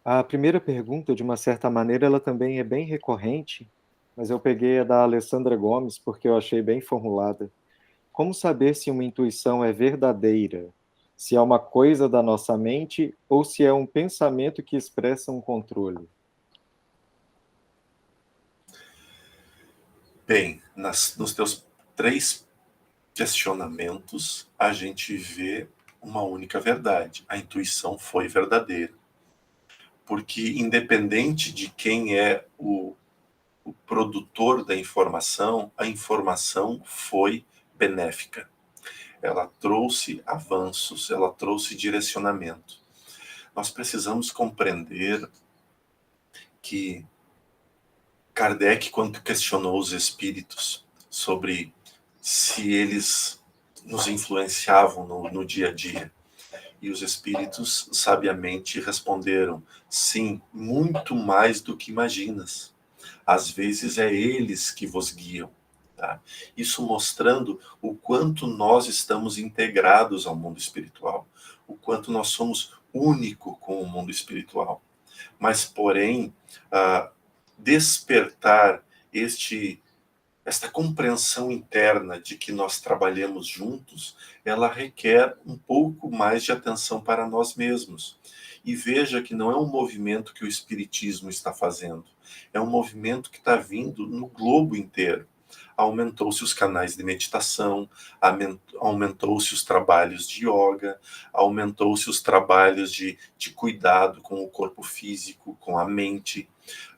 A primeira pergunta, de uma certa maneira, ela também é bem recorrente, mas eu peguei a da Alessandra Gomes porque eu achei bem formulada. Como saber se uma intuição é verdadeira? Se é uma coisa da nossa mente ou se é um pensamento que expressa um controle? Bem, nos teus 3 questionamentos, a gente vê uma única verdade. A intuição foi verdadeira. Porque, independente de quem é o produtor da informação, a informação foi benéfica. Ela trouxe avanços, ela trouxe direcionamento. Nós precisamos compreender que Kardec, quando questionou os espíritos sobre se eles nos influenciavam no dia a dia, e os espíritos sabiamente responderam: sim, muito mais do que imaginas. Às vezes é eles que vos guiam. Tá? Isso mostrando o quanto nós estamos integrados ao mundo espiritual, o quanto nós somos único com o mundo espiritual. Mas, porém, despertar esta compreensão interna de que nós trabalhamos juntos, ela requer um pouco mais de atenção para nós mesmos. E veja que não é um movimento que o Espiritismo está fazendo, é um movimento que está vindo no globo inteiro. Aumentou-se os canais de meditação, aumentou-se os trabalhos de yoga, aumentou-se os trabalhos de cuidado com o corpo físico, com a mente,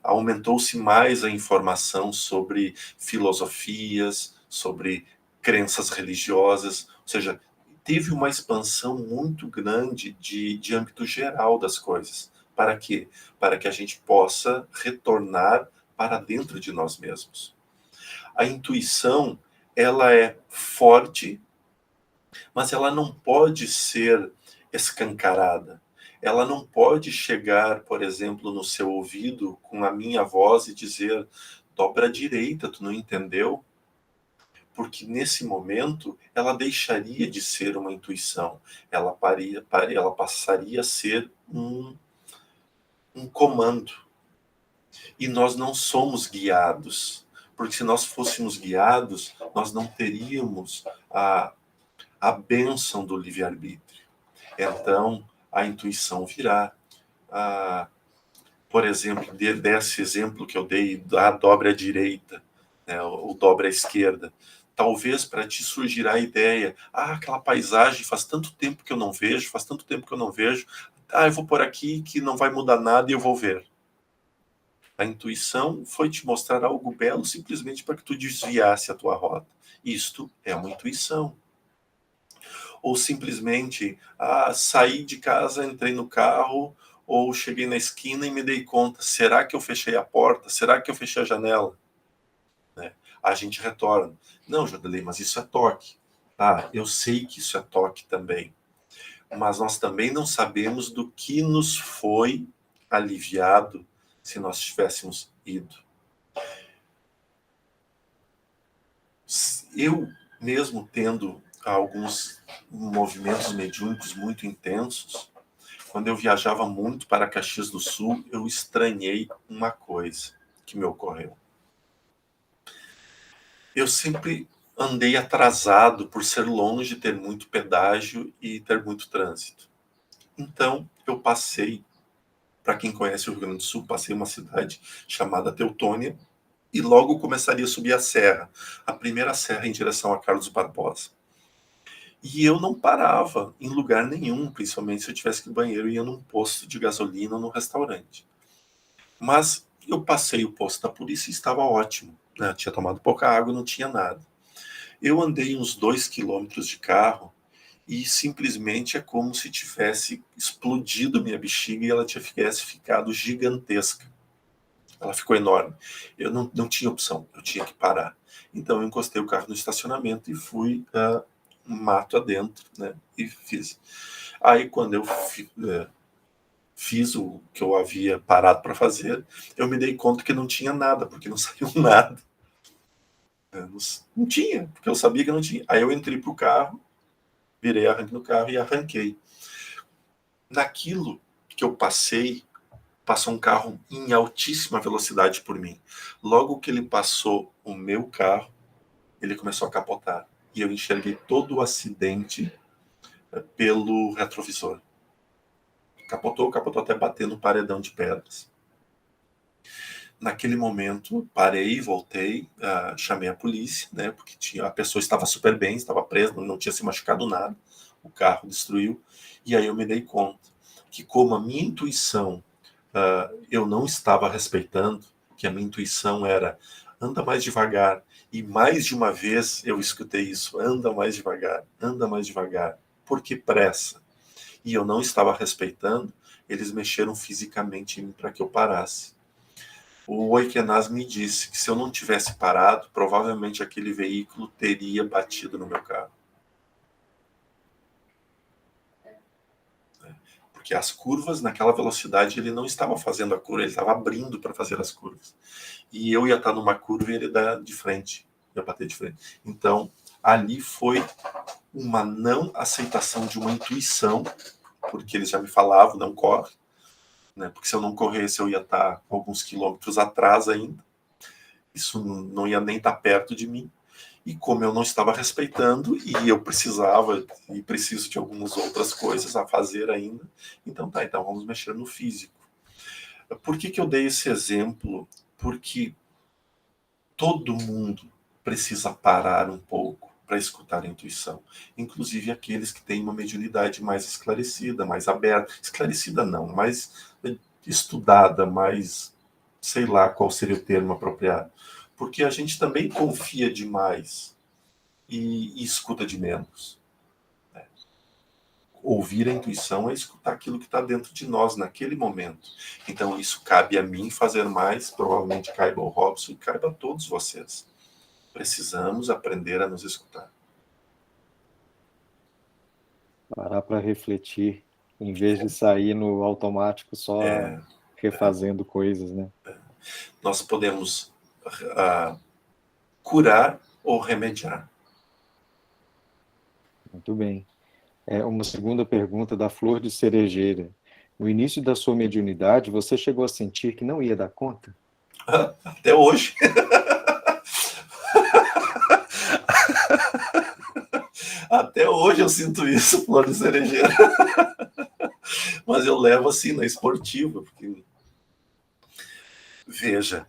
aumentou-se mais a informação sobre filosofias, sobre crenças religiosas, ou seja, teve uma expansão muito grande de âmbito geral das coisas. Para quê? Para que a gente possa retornar para dentro de nós mesmos. A intuição, ela é forte, mas ela não pode ser escancarada. Ela não pode chegar, por exemplo, no seu ouvido com a minha voz e dizer: dobra à direita, tu não entendeu? Porque nesse momento ela deixaria de ser uma intuição, ela passaria a ser um comando. E nós não somos guiados, porque se nós fôssemos guiados, nós não teríamos a bênção do livre-arbítrio. Então, a intuição virá. Por exemplo, desse exemplo que eu dei, da dobra à direita, né, ou dobra à esquerda, talvez para ti surgirá a ideia: aquela paisagem faz tanto tempo que eu não vejo, eu vou por aqui que não vai mudar nada e eu vou ver. A intuição foi te mostrar algo belo simplesmente para que tu desviasse a tua rota. Isto é uma intuição. Ou simplesmente, saí de casa, entrei no carro, ou cheguei na esquina e me dei conta: será que eu fechei a porta? Será que eu fechei a janela? Né? A gente retorna: não, Jodelei, mas isso é toque. Eu sei que isso é toque também. Mas nós também não sabemos do que nos foi aliviado se nós tivéssemos ido. Eu, mesmo tendo alguns movimentos mediúnicos muito intensos, quando eu viajava muito para Caxias do Sul, eu estranhei uma coisa que me ocorreu. Eu sempre andei atrasado por ser longe, ter muito pedágio e ter muito trânsito. Então, eu passei, para quem conhece o Rio Grande do Sul, passei uma cidade chamada Teutônia e logo começaria a subir a serra, a primeira serra em direção a Carlos Barbosa. E eu não parava em lugar nenhum, principalmente se eu tivesse que ir no banheiro, eu ia num posto de gasolina ou num restaurante. Mas eu passei o posto da polícia e estava ótimo, né? Tinha tomado pouca água, não tinha nada. Eu andei uns 2 quilômetros de carro e simplesmente é como se tivesse explodido minha bexiga e ela tivesse ficado gigantesca. Ela ficou enorme. Eu não tinha opção, eu tinha que parar. Então eu encostei o carro no estacionamento e fui mato adentro, né? E fiz. Aí quando eu fiz o que eu havia parado para fazer, eu me dei conta que não tinha nada, porque não saiu nada. Não tinha, porque eu sabia que não tinha. Aí eu entrei pro carro, virei arranque no carro e arranquei. naquilo que eu passei, passou um carro em altíssima velocidade por mim. Logo que ele passou o meu carro, ele começou a capotar. E eu enxerguei todo o acidente pelo retrovisor. Capotou até bater no paredão de pedras. Naquele momento, parei, voltei, chamei a polícia, né, porque a pessoa estava super bem, estava presa, não tinha se machucado nada, o carro destruiu, e aí eu me dei conta que como a minha intuição eu não estava respeitando, que a minha intuição era anda mais devagar, e mais de uma vez eu escutei isso, anda mais devagar, por que pressa? E eu não estava respeitando, eles mexeram fisicamente em mim para que eu parasse. O Oikenaz me disse que se eu não tivesse parado, provavelmente aquele veículo teria batido no meu carro. Porque as curvas, naquela velocidade, ele não estava fazendo a curva, ele estava abrindo para fazer as curvas. E eu ia estar numa curva e ele ia de frente, ia bater de frente. Então, ali foi uma não aceitação de uma intuição, porque eles já me falavam, não corre, né? Porque se eu não corresse, eu ia estar alguns quilômetros atrás ainda. Isso não ia nem estar perto de mim. E como eu não estava respeitando, e eu precisava, e preciso de algumas outras coisas a fazer ainda, então vamos mexer no físico. Por que eu dei esse exemplo? Porque todo mundo precisa parar um pouco para escutar a intuição. Inclusive aqueles que têm uma mediunidade mais esclarecida, mais aberta. Esclarecida não, mais estudada, mais, sei lá qual seria o termo apropriado. Porque a gente também confia demais e escuta de menos. Ouvir a intuição é escutar aquilo que está dentro de nós naquele momento. Então isso cabe a mim fazer mais, provavelmente caiba ao Robson e caiba a todos vocês. Precisamos aprender a nos escutar. Parar para refletir, em vez de sair no automático só refazendo coisas, né? Nós podemos curar ou remediar. Muito bem. Uma segunda pergunta da Flor de Cerejeira. No início da sua mediunidade, você chegou a sentir que não ia dar conta? Até hoje. Até hoje eu sinto isso, Flor de Cerejeira. Mas eu levo assim na esportiva, porque veja,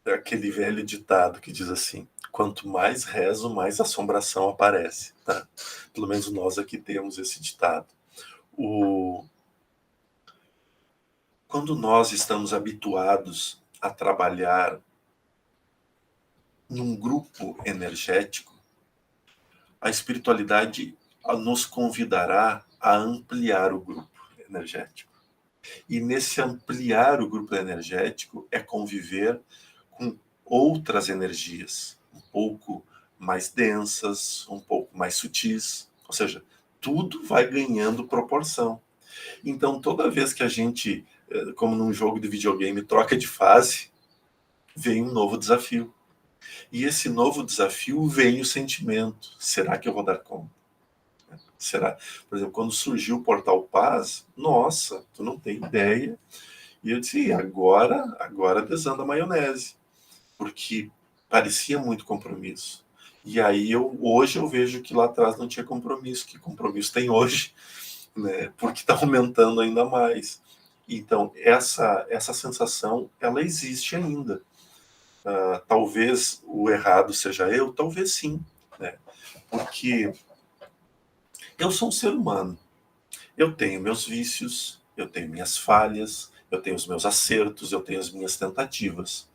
aquele velho ditado que diz assim: quanto mais rezo, mais assombração aparece. Tá? Pelo menos nós aqui temos esse ditado. Quando nós estamos habituados a trabalhar num grupo energético, a espiritualidade nos convidará a ampliar o grupo energético. E nesse ampliar o grupo energético é conviver com outras energias, um pouco mais densas, um pouco mais sutis. Ou seja, tudo vai ganhando proporção. Então, toda vez que a gente, como num jogo de videogame, troca de fase, vem um novo desafio. E esse novo desafio vem o sentimento. Será que eu vou dar conta? Será? Por exemplo, quando surgiu o Portal Paz, nossa, tu não tem ideia. E eu disse, agora desanda a maionese. Porque parecia muito compromisso. E aí hoje eu vejo que lá atrás não tinha compromisso, que compromisso tem hoje, né? Porque está aumentando ainda mais. Então, essa sensação, ela existe ainda. Talvez o errado seja eu, talvez sim, né? Porque eu sou um ser humano. Eu tenho meus vícios, eu tenho minhas falhas, eu tenho os meus acertos, eu tenho as minhas tentativas.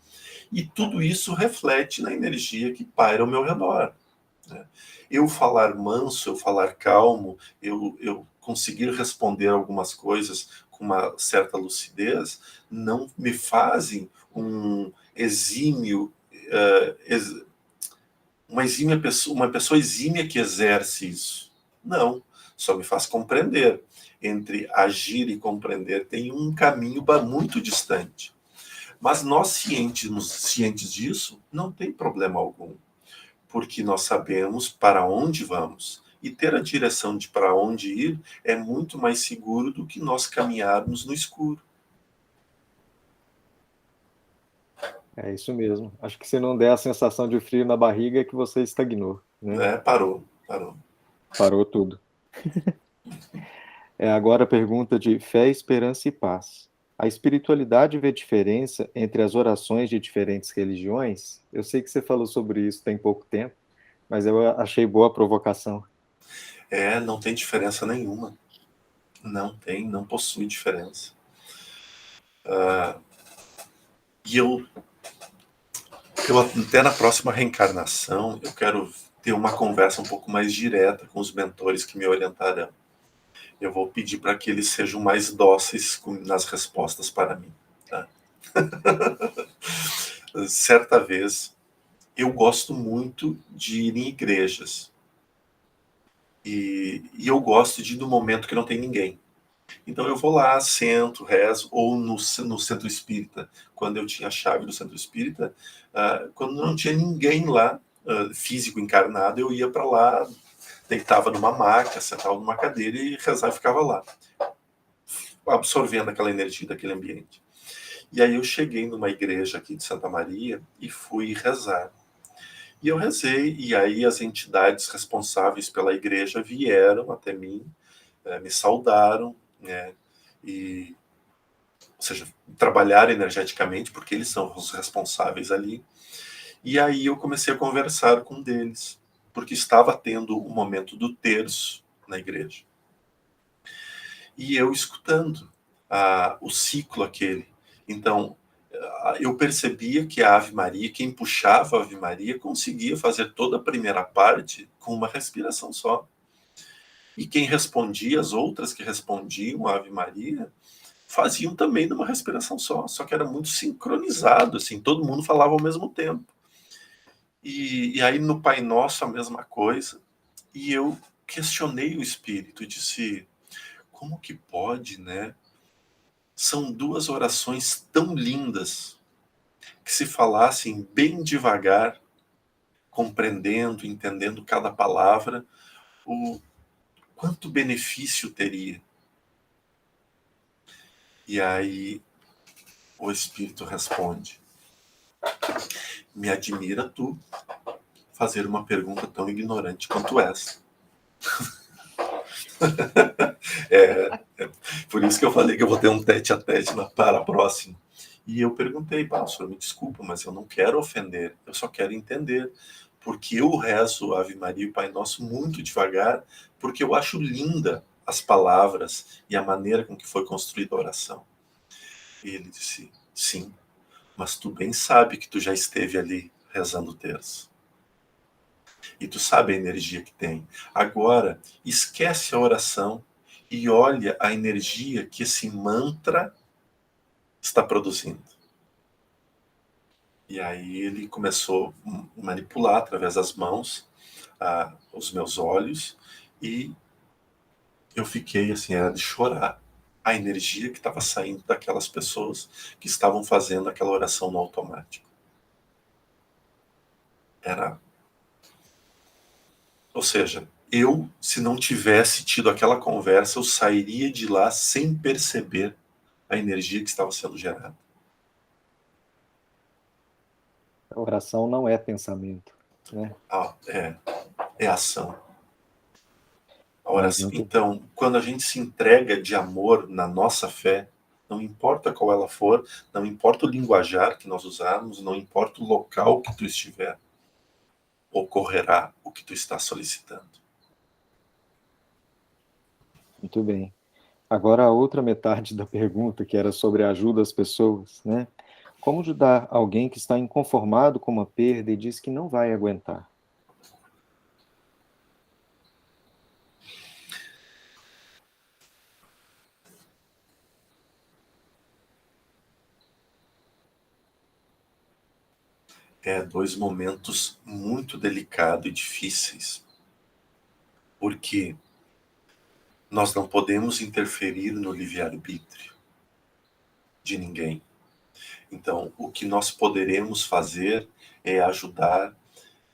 E tudo isso reflete na energia que paira ao meu redor. Né? Eu falar manso, eu falar calmo, eu conseguir responder algumas coisas com uma certa lucidez, não me fazem um exímio, uma pessoa exímia que exerce isso. Não, só me faz compreender. Entre agir e compreender tem um caminho muito distante. Mas nós cientes disso, não tem problema algum, porque nós sabemos para onde vamos E ter a direção de para onde ir é muito mais seguro do que nós caminharmos no escuro. É isso mesmo. Acho que se não der a sensação de frio na barriga é que você estagnou, né? Parou. Parou tudo. Agora a pergunta de fé, esperança e paz. A espiritualidade vê diferença entre as orações de diferentes religiões? Eu sei que você falou sobre isso tem pouco tempo, mas eu achei boa a provocação. Não tem diferença nenhuma. Não possui diferença. E eu até na próxima reencarnação, eu quero ter uma conversa um pouco mais direta com os mentores que me orientarão. Eu vou pedir para que eles sejam mais dóceis nas respostas para mim. Tá? Certa vez, eu gosto muito de ir em igrejas. E eu gosto de ir no momento que não tem ninguém. Então eu vou lá, sento, rezo, ou no centro espírita, quando eu tinha a chave do centro espírita, quando não tinha ninguém lá, físico encarnado, eu ia para lá, deitava numa maca, sentava numa cadeira e rezava e ficava lá, absorvendo aquela energia daquele ambiente. E aí eu cheguei numa igreja aqui de Santa Maria e fui rezar. E eu rezei, e aí as entidades responsáveis pela igreja vieram até mim, me saudaram, né? Ou seja, trabalhar energeticamente, porque eles são os responsáveis ali. E aí eu comecei a conversar com um deles, porque estava tendo o momento do terço na igreja. E eu escutando o ciclo aquele. Então, eu percebia que a Ave Maria, quem puxava a Ave Maria, conseguia fazer toda a primeira parte com uma respiração só. E quem respondia, as outras que respondiam a Ave Maria, faziam também numa respiração só que era muito sincronizado, assim, todo mundo falava ao mesmo tempo. E aí no Pai Nosso a mesma coisa, e eu questionei o espírito e disse, como que pode, né? São duas orações tão lindas, que se falassem bem devagar, compreendendo, entendendo cada palavra, o quanto benefício teria. E aí o espírito responde, me admira tu fazer uma pergunta tão ignorante quanto essa. Por isso que eu falei que eu vou ter um tete-a-tete para a próxima. E eu perguntei, senhor, me desculpa, mas eu não quero ofender, eu só quero entender. Porque eu rezo Ave Maria e Pai Nosso muito devagar, porque eu acho linda as palavras e a maneira com que foi construída a oração. E ele disse, sim, mas tu bem sabe que tu já esteve ali rezando o terço. E tu sabe a energia que tem. Agora, esquece a oração e olha a energia que esse mantra está produzindo. E aí ele começou a manipular através das mãos os meus olhos e eu fiquei assim, era de chorar a energia que estava saindo daquelas pessoas que estavam fazendo aquela oração no automático. Ou seja, eu, se não tivesse tido aquela conversa, eu sairia de lá sem perceber a energia que estava sendo gerada. A oração não é pensamento, né? É ação. A Não oração. adianta. Então, quando a gente se entrega de amor na nossa fé, não importa qual ela for, não importa o linguajar que nós usarmos, não importa o local que tu estiver, ocorrerá o que tu está solicitando. Muito bem. Agora a outra metade da pergunta, que era sobre a ajuda às pessoas, né? Como ajudar alguém que está inconformado com uma perda e diz que não vai aguentar? Dois momentos muito delicados e difíceis, porque nós não podemos interferir no livre-arbítrio de ninguém. Então, o que nós poderemos fazer é ajudar,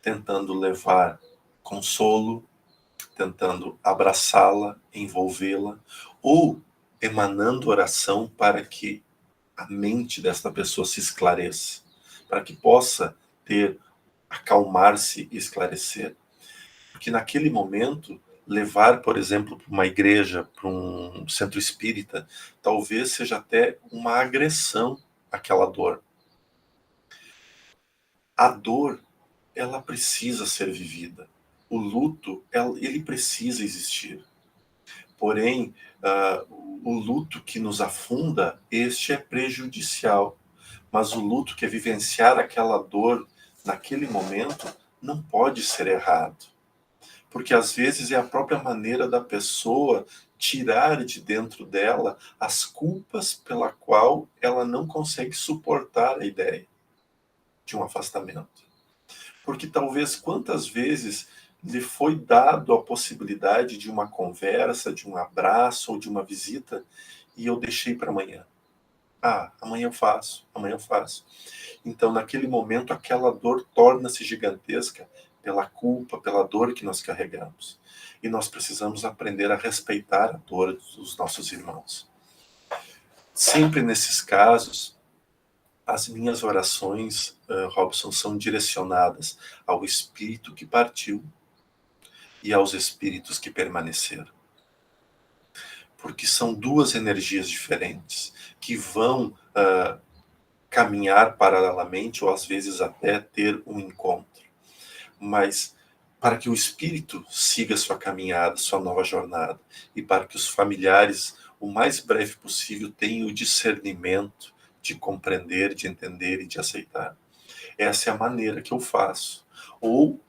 tentando levar consolo, tentando abraçá-la, envolvê-la, ou emanando oração para que a mente desta pessoa se esclareça, para que possa acalmar-se e esclarecer. Porque naquele momento, levar, por exemplo, para uma igreja, para um centro espírita, talvez seja até uma agressão àquela dor. A dor, ela precisa ser vivida. O luto, ele precisa existir. Porém, o luto que nos afunda, este é prejudicial. Mas o luto que é vivenciar aquela dor naquele momento não pode ser errado. Porque às vezes é a própria maneira da pessoa tirar de dentro dela as culpas pela qual ela não consegue suportar a ideia de um afastamento. Porque talvez quantas vezes lhe foi dado a possibilidade de uma conversa, de um abraço ou de uma visita, e eu deixei para amanhã. Amanhã eu faço, amanhã eu faço. Então, naquele momento, aquela dor torna-se gigantesca pela culpa, pela dor que nós carregamos. E nós precisamos aprender a respeitar a dor dos nossos irmãos. Sempre nesses casos, as minhas orações, Robson, são direcionadas ao espírito que partiu e aos espíritos que permaneceram. Porque são duas energias diferentes que vão caminhar paralelamente ou às vezes até ter um encontro. Mas para que o espírito siga sua caminhada, sua nova jornada, e para que os familiares, o mais breve possível, tenham o discernimento de compreender, de entender e de aceitar. Essa é a maneira que eu faço. Ou,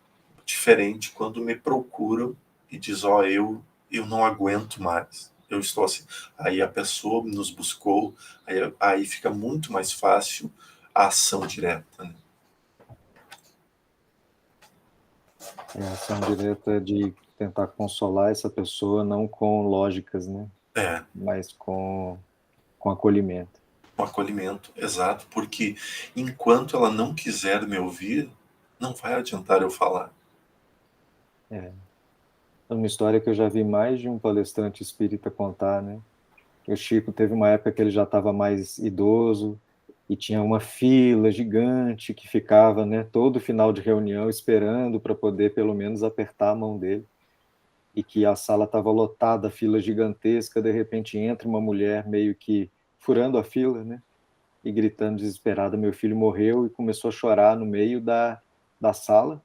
diferente, quando me procuram e diz, eu não aguento mais. Eu estou assim. Aí a pessoa nos buscou, aí fica muito mais fácil a ação direta, né? A ação direta de tentar consolar essa pessoa, não com lógicas, né? Mas com acolhimento. Com acolhimento, exato. Porque enquanto ela não quiser me ouvir, não vai adiantar eu falar. É uma história que eu já vi mais de um palestrante espírita contar, né? O Chico teve uma época que ele já estava mais idoso e tinha uma fila gigante que ficava, né, todo final de reunião esperando para poder pelo menos apertar a mão dele, e que a sala estava lotada, fila gigantesca, de repente entra uma mulher meio que furando a fila, né, e gritando desesperada, meu filho morreu, e começou a chorar no meio da sala.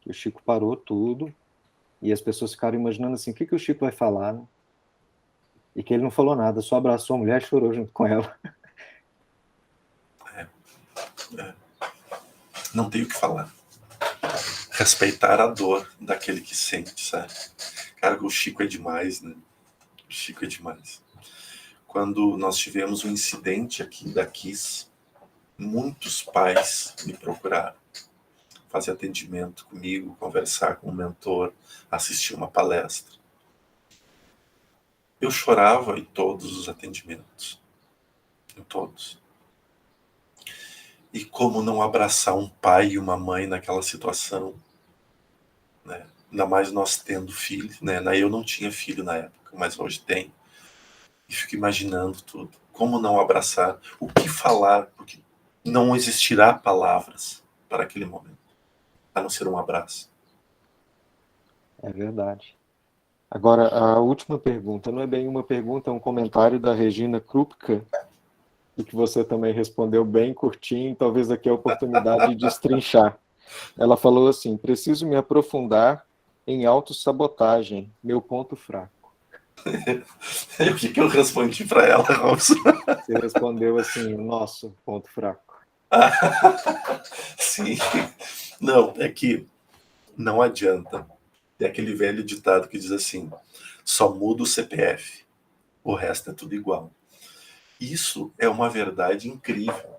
O Chico parou tudo e as pessoas ficaram imaginando assim, o que o Chico vai falar, né? E que ele não falou nada, só abraçou a mulher e chorou junto com ela. Não tenho o que falar. Respeitar a dor daquele que sente, sabe? Cara, o Chico é demais, né? O Chico é demais. Quando nós tivemos um incidente aqui da KISS, muitos pais me procuraram fazer atendimento comigo, conversar com um mentor, assistir uma palestra. Eu chorava em todos os atendimentos. Em todos. E como não abraçar um pai e uma mãe naquela situação, né? Ainda mais nós tendo filho, né? Eu não tinha filho na época, mas hoje tenho. E fico imaginando tudo. Como não abraçar? O que falar? Porque não existirá palavras para aquele momento, a não ser um abraço. É verdade. Agora, a última pergunta, não é bem uma pergunta, é um comentário da Regina Krupka, e que você também respondeu bem curtinho, talvez aqui é a oportunidade de destrinchar. Ela falou assim, preciso me aprofundar em autossabotagem, meu ponto fraco. E o que eu respondi para ela, Robson? Você respondeu assim, nosso ponto fraco. Sim. Não, é que não adianta. É aquele velho ditado que diz assim, só muda o CPF, o resto é tudo igual. Isso é uma verdade incrível.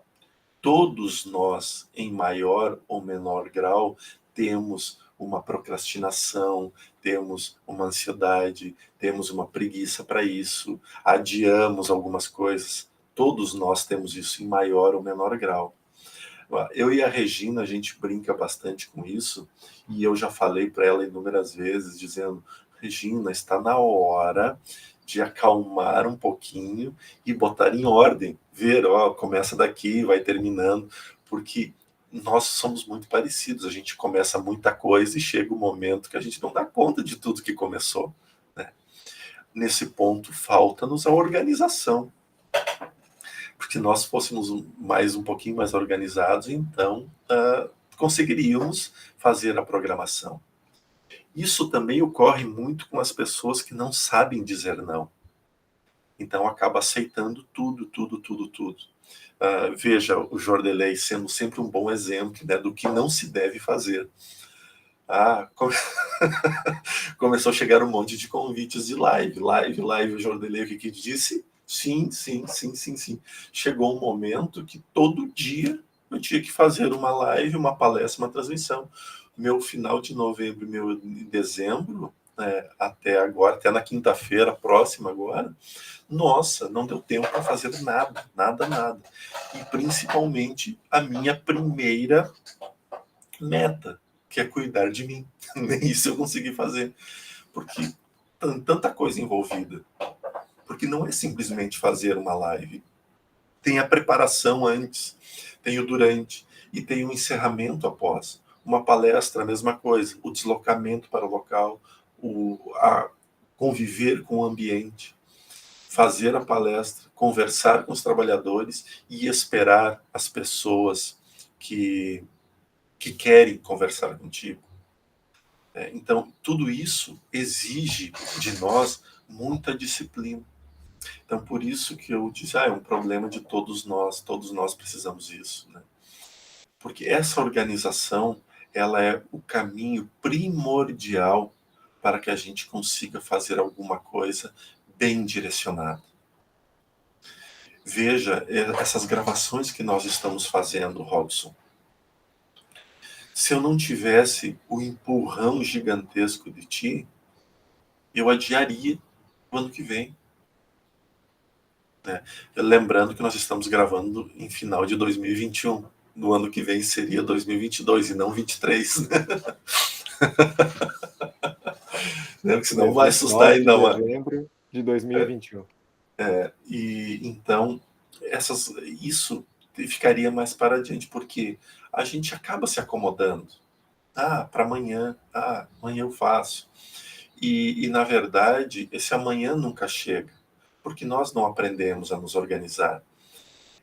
Todos nós, em maior ou menor grau, temos uma procrastinação, temos uma ansiedade, temos uma preguiça para isso, adiamos algumas coisas. Todos nós temos isso em maior ou menor grau. Eu e a Regina, a gente brinca bastante com isso, e eu já falei para ela inúmeras vezes, dizendo: Regina, está na hora de acalmar um pouquinho e botar em ordem, ver, ó, começa daqui, vai terminando, porque nós somos muito parecidos, a gente começa muita coisa e chega um momento que a gente não dá conta de tudo que começou, né? Nesse ponto, falta-nos a organização, porque se nós fôssemos um pouquinho mais organizados, então conseguiríamos fazer a programação. Isso também ocorre muito com as pessoas que não sabem dizer não. Então acaba aceitando tudo, tudo, tudo, tudo. Veja o Jordelei sendo sempre um bom exemplo, né, do que não se deve fazer. Começou a chegar um monte de convites de live. O Jordelei, o que disse? Sim, sim, sim, sim, sim. Chegou um momento que todo dia eu tinha que fazer uma live, uma palestra, uma transmissão. Meu final de novembro, meu dezembro, até agora, até na quinta-feira próxima agora, nossa, não deu tempo para fazer nada, nada, nada. E principalmente a minha primeira meta, que é cuidar de mim. Nem isso eu consegui fazer, porque tanta coisa envolvida. Porque não é simplesmente fazer uma live. Tem a preparação antes, tem o durante e tem o encerramento após. Uma palestra, a mesma coisa. O deslocamento para o local, a conviver com o ambiente, fazer a palestra, conversar com os trabalhadores e esperar as pessoas que querem conversar contigo. Então, tudo isso exige de nós muita disciplina. Então, por isso que eu disse, é um problema de todos nós precisamos disso, né? Porque essa organização, ela é o caminho primordial para que a gente consiga fazer alguma coisa bem direcionada. Veja essas gravações que nós estamos fazendo, Robson. Se eu não tivesse o empurrão gigantesco de ti, eu adiaria o ano que vem. Né? Lembrando que nós estamos gravando em final de 2021. No ano que vem seria 2022 e não 23. Né? Porque senão vai assustar 9 de ainda mais. dezembro de 2021. E então, isso ficaria mais para adiante, porque a gente acaba se acomodando. Para amanhã, amanhã eu faço. E, na verdade, esse amanhã nunca chega, porque nós não aprendemos a nos organizar.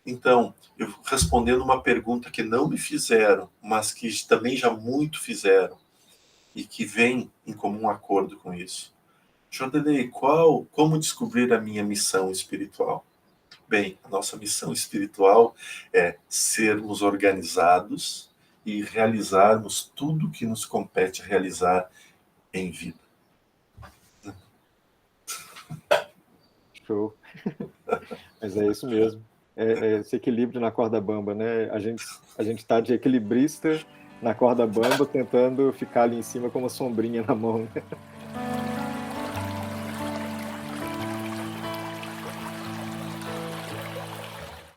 Então, eu respondendo uma pergunta que não me fizeram, mas que também já muito fizeram, e que vem em comum acordo com isso. Jordelei, como descobrir a minha missão espiritual? Bem, a nossa missão espiritual é sermos organizados e realizarmos tudo que nos compete realizar em vida. Show. Mas é isso mesmo. É esse equilíbrio na corda bamba, né? A gente tá de equilibrista na corda bamba, tentando ficar ali em cima com uma sombrinha na mão, né?